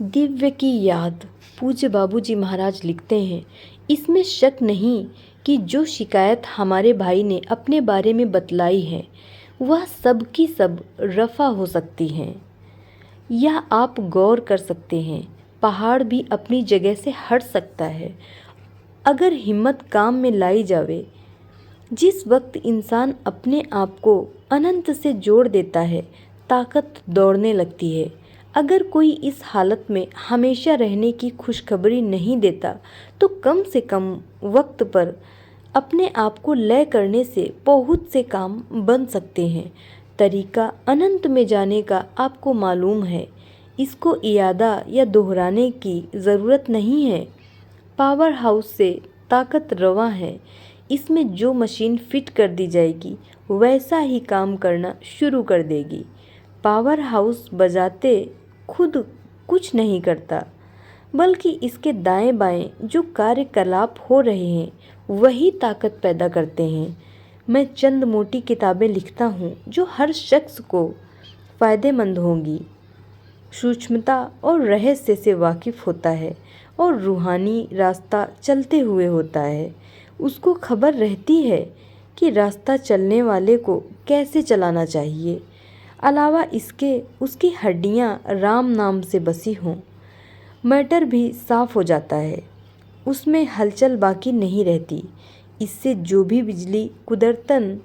दिव्य की याद। पूज्य बाबूजी महाराज लिखते हैं, इसमें शक नहीं कि जो शिकायत हमारे भाई ने अपने बारे में बतलाई है वह सब की सब रफ़ा हो सकती हैं। यह आप गौर कर सकते हैं, पहाड़ भी अपनी जगह से हट सकता है अगर हिम्मत काम में लाई जावे। जिस वक्त इंसान अपने आप को अनंत से जोड़ देता है, ताकत दौड़ने लगती है। अगर कोई इस हालत में हमेशा रहने की खुशखबरी नहीं देता तो कम से कम वक्त पर अपने आप को लय करने से बहुत से काम बन सकते हैं। तरीका अनंत में जाने का आपको मालूम है, इसको इयादा या दोहराने की ज़रूरत नहीं है। पावर हाउस से ताकत रवां है, इसमें जो मशीन फिट कर दी जाएगी वैसा ही काम करना शुरू कर देगी। पावर हाउस बजाते खुद कुछ नहीं करता, बल्कि इसके दाएं बाएं जो कार्यकलाप हो रहे हैं वही ताकत पैदा करते हैं। मैं चंद मोटी किताबें लिखता हूँ जो हर शख्स को फ़ायदेमंद होंगी। सूक्ष्मता और रहस्य से वाकिफ़ होता है और रूहानी रास्ता चलते हुए होता है। उसको खबर रहती है कि रास्ता चलने वाले को कैसे चलाना चाहिए। अलावा इसके उसकी हड्डियाँ राम नाम से बसी हों। मैटर भी साफ हो जाता है, उसमें हलचल बाकी नहीं रहती। इससे जो भी बिजली कुदरतन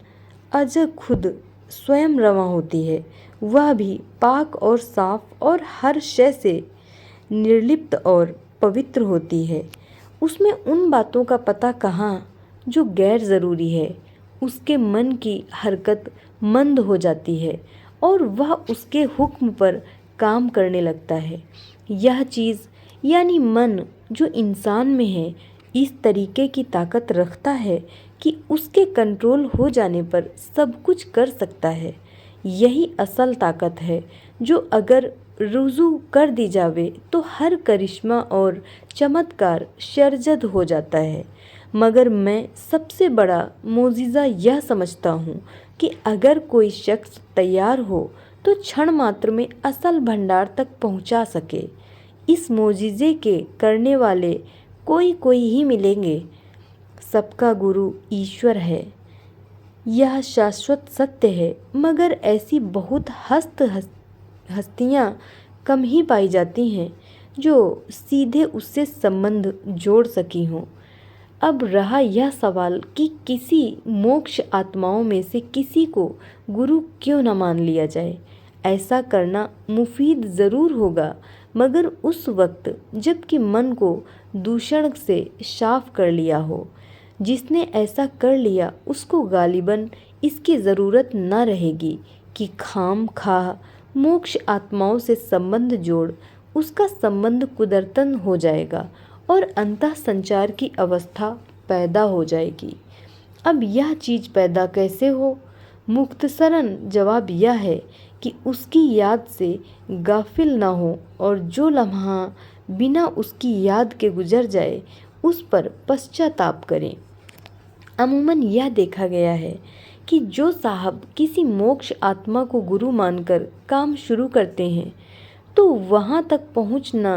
अज खुद स्वयं रवां होती है वह भी पाक और साफ और हर शय से निर्लिप्त और पवित्र होती है। उसमें उन बातों का पता कहाँ जो गैर ज़रूरी है। उसके मन की हरकत मंद हो जाती है और वह उसके हुक्म पर काम करने लगता है। यह चीज़ यानी मन जो इंसान में है इस तरीके की ताकत रखता है कि उसके कंट्रोल हो जाने पर सब कुछ कर सकता है। यही असल ताकत है जो अगर रुजू कर दी जावे तो हर करिश्मा और चमत्कार शर्जद हो जाता है। मगर मैं सबसे बड़ा मोजिज़ा यह समझता हूँ कि अगर कोई शख्स तैयार हो तो क्षण मात्र में असल भंडार तक पहुँचा सके। इस मोजिज़े के करने वाले कोई ही मिलेंगे। सबका गुरु ईश्वर है, यह शाश्वत सत्य है। मगर ऐसी बहुत हस्तियाँ कम ही पाई जाती हैं जो सीधे उससे संबंध जोड़ सकी हों। अब रहा यह सवाल कि किसी मोक्ष आत्माओं में से किसी को गुरु क्यों न मान लिया जाए। ऐसा करना मुफीद ज़रूर होगा, मगर उस वक्त जबकि मन को दूषण से साफ कर लिया हो। जिसने ऐसा कर लिया उसको गालिबन इसकी ज़रूरत न रहेगी कि खाम खाह मोक्ष आत्माओं से संबंध जोड़। उसका संबंध कुदरतन हो जाएगा और अंतः संचार की अवस्था पैदा हो जाएगी। अब यह चीज़ पैदा कैसे हो? मुख्तसरन जवाब यह है कि उसकी याद से गाफिल ना हो और जो लम्हा बिना उसकी याद के गुजर जाए उस पर पश्चाताप करें। अमूमन यह देखा गया है कि जो साहब किसी मोक्ष आत्मा को गुरु मानकर काम शुरू करते हैं तो वहाँ तक पहुँच न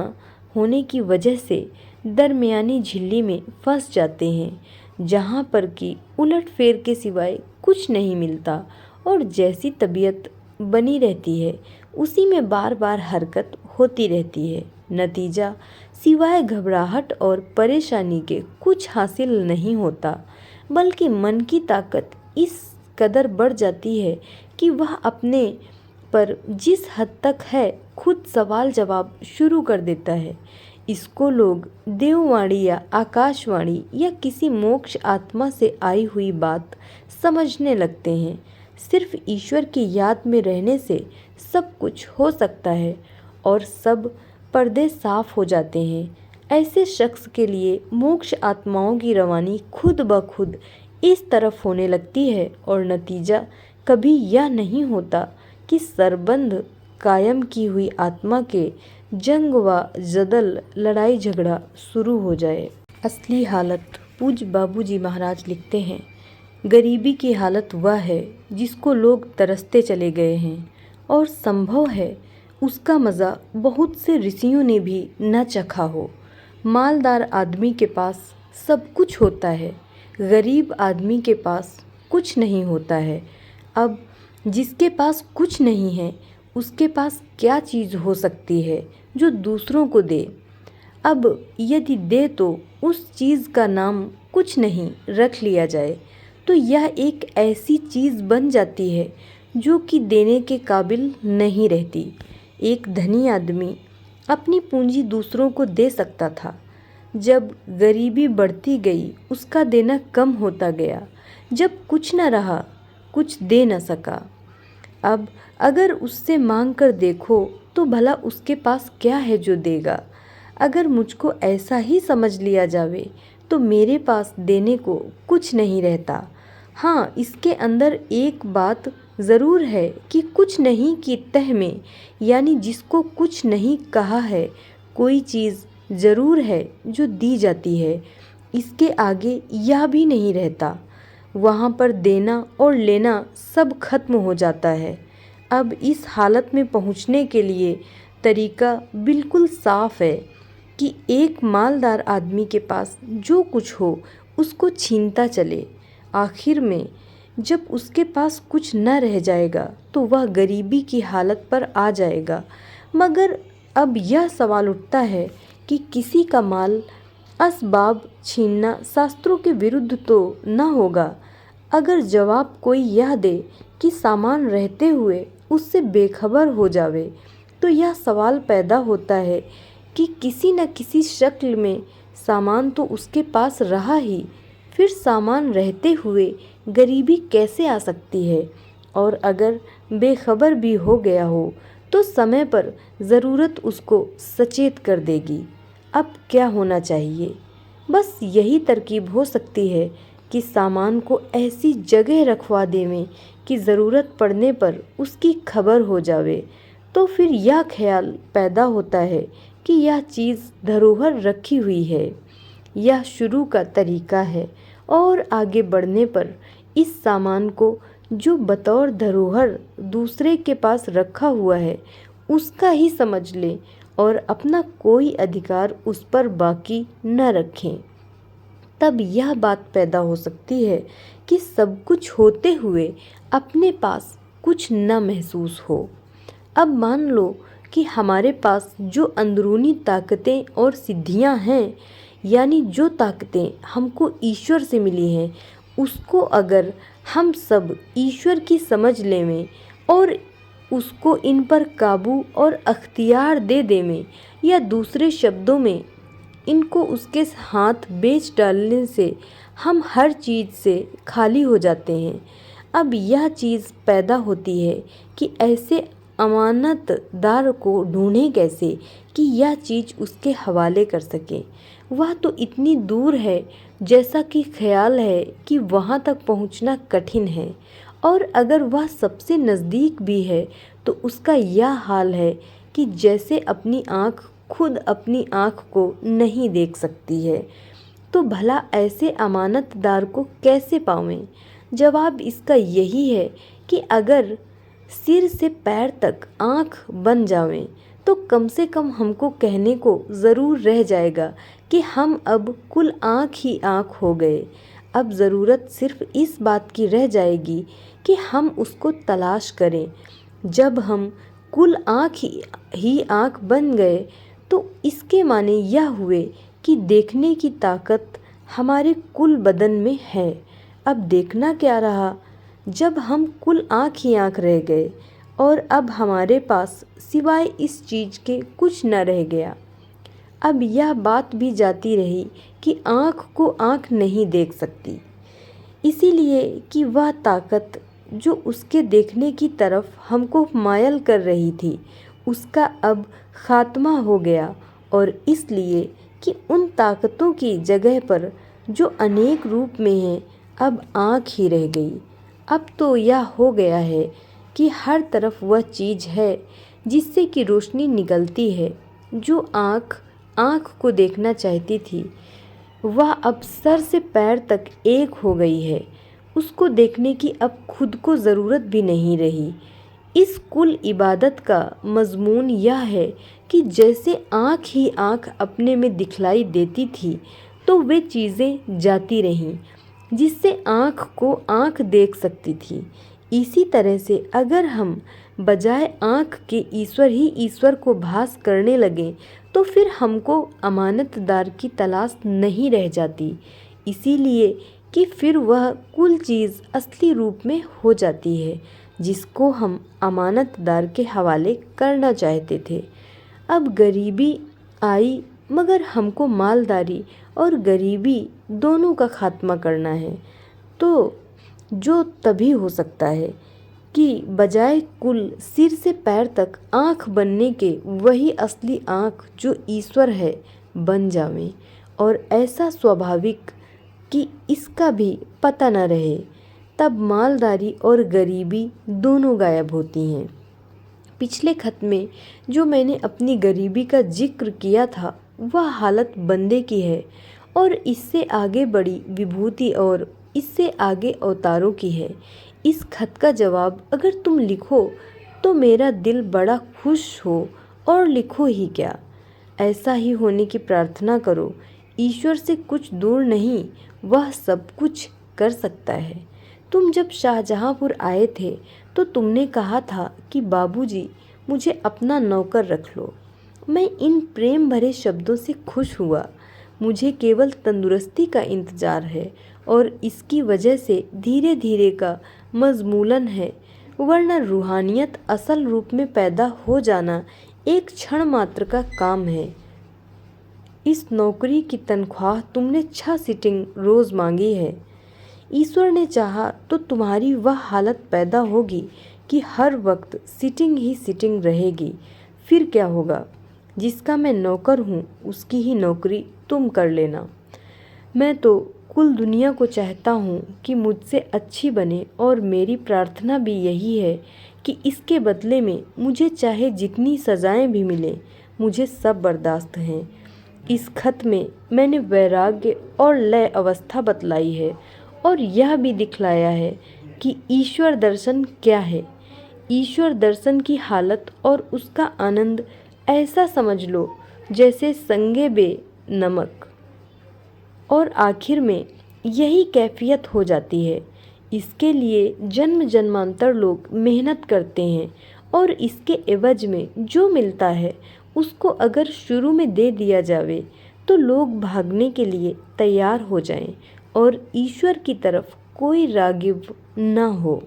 होने की वजह से दरमियानी झिल्ली में फंस जाते हैं, जहाँ पर कि उलट फेर के सिवाय कुछ नहीं मिलता और जैसी तबीयत बनी रहती है उसी में बार बार हरकत होती रहती है। नतीजा सिवाय घबराहट और परेशानी के कुछ हासिल नहीं होता, बल्कि मन की ताकत इस कदर बढ़ जाती है कि वह अपने पर जिस हद तक है खुद सवाल जवाब शुरू कर देता है। इसको लोग देववाणी या आकाशवाणी या किसी मोक्ष आत्मा से आई हुई बात समझने लगते हैं। सिर्फ ईश्वर की याद में रहने से सब कुछ हो सकता है और सब पर्दे साफ हो जाते हैं। ऐसे शख्स के लिए मोक्ष आत्माओं की रवानी खुद ब खुद इस तरफ होने लगती है और नतीजा कभी यह नहीं होता कि सरबंध कायम की हुई आत्मा के जंग व जदल लड़ाई झगड़ा शुरू हो जाए। असली हालत पूज्य बाबूजी महाराज लिखते हैं, गरीबी की हालत वह है जिसको लोग तरसते चले गए हैं और संभव है उसका मज़ा बहुत से ऋषियों ने भी न चखा हो। मालदार आदमी के पास सब कुछ होता है, गरीब आदमी के पास कुछ नहीं होता है। अब जिसके पास कुछ नहीं है उसके पास क्या चीज़ हो सकती है जो दूसरों को दे। अब यदि दे तो उस चीज़ का नाम कुछ नहीं रख लिया जाए तो यह एक ऐसी चीज़ बन जाती है जो कि देने के काबिल नहीं रहती। एक धनी आदमी अपनी पूंजी दूसरों को दे सकता था। जब गरीबी बढ़ती गई उसका देना कम होता गया। जब कुछ न रहा कुछ दे न सका। अब अगर उससे मांग कर देखो तो भला उसके पास क्या है जो देगा। अगर मुझको ऐसा ही समझ लिया जावे तो मेरे पास देने को कुछ नहीं रहता। हाँ, इसके अंदर एक बात ज़रूर है कि कुछ नहीं की तह में, यानी जिसको कुछ नहीं कहा है, कोई चीज़ ज़रूर है जो दी जाती है। इसके आगे यह भी नहीं रहता। वहाँ पर देना और लेना सब खत्म हो जाता है। अब इस हालत में पहुँचने के लिए तरीका बिल्कुल साफ है कि एक मालदार आदमी के पास जो कुछ हो उसको छीनता चले। आखिर में जब उसके पास कुछ न रह जाएगा तो वह गरीबी की हालत पर आ जाएगा। मगर अब यह सवाल उठता है कि किसी का माल असबाब छीनना शास्त्रों के विरुद्ध तो न होगा। अगर जवाब कोई यह दे कि सामान रहते हुए उससे बेखबर हो जावे तो यह सवाल पैदा होता है कि किसी न किसी शक्ल में सामान तो उसके पास रहा ही, फिर सामान रहते हुए गरीबी कैसे आ सकती है। और अगर बेखबर भी हो गया हो तो समय पर ज़रूरत उसको सचेत कर देगी। अब क्या होना चाहिए? बस यही तरकीब हो सकती है कि सामान को ऐसी जगह रखवा देवें कि ज़रूरत पड़ने पर उसकी खबर हो जावे। तो फिर यह ख्याल पैदा होता है कि यह चीज़ धरोहर रखी हुई है। यह शुरू का तरीका है और आगे बढ़ने पर इस सामान को जो बतौर धरोहर दूसरे के पास रखा हुआ है उसका ही समझ लें और अपना कोई अधिकार उस पर बाकी न रखें। तब यह बात पैदा हो सकती है कि सब कुछ होते हुए अपने पास कुछ न महसूस हो। अब मान लो कि हमारे पास जो अंदरूनी ताकतें और सिद्धियां हैं, यानी जो ताकतें हमको ईश्वर से मिली हैं, उसको अगर हम सब ईश्वर की समझ लेवें और उसको इन पर काबू और अख्तियार दे देवें, या दूसरे शब्दों में इनको उसके हाथ बेच डालने से हम हर चीज़ से खाली हो जाते हैं। अब यह चीज़ पैदा होती है कि ऐसे अमानतदार को ढूंढें कैसे कि यह चीज़ उसके हवाले कर सके। वह तो इतनी दूर है जैसा कि ख्याल है कि वहाँ तक पहुँचना कठिन है, और अगर वह सबसे नज़दीक भी है तो उसका यह हाल है कि जैसे अपनी आँख खुद अपनी आँख को नहीं देख सकती है। तो भला ऐसे अमानतदार को कैसे पावें? जवाब इसका यही है कि अगर सिर से पैर तक आँख बन जावें तो कम से कम हमको कहने को ज़रूर रह जाएगा कि हम अब कुल आँख ही आँख हो गए। अब ज़रूरत सिर्फ इस बात की रह जाएगी कि हम उसको तलाश करें। जब हम कुल आँख ही आँख बन गए तो इसके माने यह हुए कि देखने की ताकत हमारे कुल बदन में है। अब देखना क्या रहा जब हम कुल आँख ही आँख रह गए और अब हमारे पास सिवाय इस चीज़ के कुछ न रह गया। अब यह बात भी जाती रही कि आँख को आँख नहीं देख सकती, इसीलिए कि वह ताकत जो उसके देखने की तरफ हमको मायल कर रही थी उसका अब खात्मा हो गया, और इसलिए कि उन ताकतों की जगह पर जो अनेक रूप में हैं अब आँख ही रह गई। अब तो यह हो गया है कि हर तरफ वह चीज़ है जिससे कि रोशनी निकलती है। जो आँख आँख को देखना चाहती थी वह अब सर से पैर तक एक हो गई है। उसको देखने की अब खुद को ज़रूरत भी नहीं रही। इस कुल इबादत का मज़मून यह है कि जैसे आँख ही आँख अपने में दिखलाई देती थी तो वे चीज़ें जाती रहीं जिससे आँख को आँख देख सकती थी। इसी तरह से अगर हम बजाय आँख के ईश्वर ही ईश्वर को भास करने लगें तो फिर हमको अमानतदार की तलाश नहीं रह जाती, इसीलिए कि फिर वह कुल चीज़ असली रूप में हो जाती है जिसको हम अमानतदार के हवाले करना चाहते थे। अब गरीबी आई मगर हमको मालदारी और गरीबी दोनों का खात्मा करना है, तो जो तभी हो सकता है कि बजाय कुल सिर से पैर तक आँख बनने के वही असली आँख जो ईश्वर है बन जावें, और ऐसा स्वाभाविक कि इसका भी पता न रहे, तब मालदारी और गरीबी दोनों गायब होती हैं। पिछले खत में जो मैंने अपनी गरीबी का जिक्र किया था वह हालत बंदे की है और इससे आगे बड़ी विभूति और इससे आगे अवतारों की है। इस खत का जवाब अगर तुम लिखो तो मेरा दिल बड़ा खुश हो, और लिखो ही क्या, ऐसा ही होने की प्रार्थना करो। ईश्वर से कुछ दूर नहीं, वह सब कुछ कर सकता है। तुम जब शाहजहाँपुर आए थे तो तुमने कहा था कि बाबूजी मुझे अपना नौकर रख लो। मैं इन प्रेम भरे शब्दों से खुश हुआ। मुझे केवल तंदुरुस्ती का इंतज़ार है और इसकी वजह से धीरे धीरे का मजमूलन है, वरना रूहानियत असल रूप में पैदा हो जाना एक क्षण मात्र का काम है। इस नौकरी की तनख्वाह तुमने 6 सिटिंग रोज़ मांगी है। ईश्वर ने चाहा तो तुम्हारी वह हालत पैदा होगी कि हर वक्त सिटिंग ही सिटिंग रहेगी। फिर क्या होगा? जिसका मैं नौकर हूँ उसकी ही नौकरी तुम कर लेना। मैं तो कुल दुनिया को चाहता हूँ कि मुझसे अच्छी बने, और मेरी प्रार्थना भी यही है कि इसके बदले में मुझे चाहे जितनी सज़ाएं भी मिलें, मुझे सब बर्दाश्त हैं। इस खत में मैंने वैराग्य और लय अवस्था बतलाई है और यह भी दिखलाया है कि ईश्वर दर्शन क्या है। ईश्वर दर्शन की हालत और उसका आनंद ऐसा समझ लो जैसे संगे बे नमक, और आखिर में यही कैफियत हो जाती है। इसके लिए जन्म जन्मांतर लोग मेहनत करते हैं और इसके एवज में जो मिलता है उसको अगर शुरू में दे दिया जावे तो लोग भागने के लिए तैयार हो जाएं और ईश्वर की तरफ कोई रागिब न हो।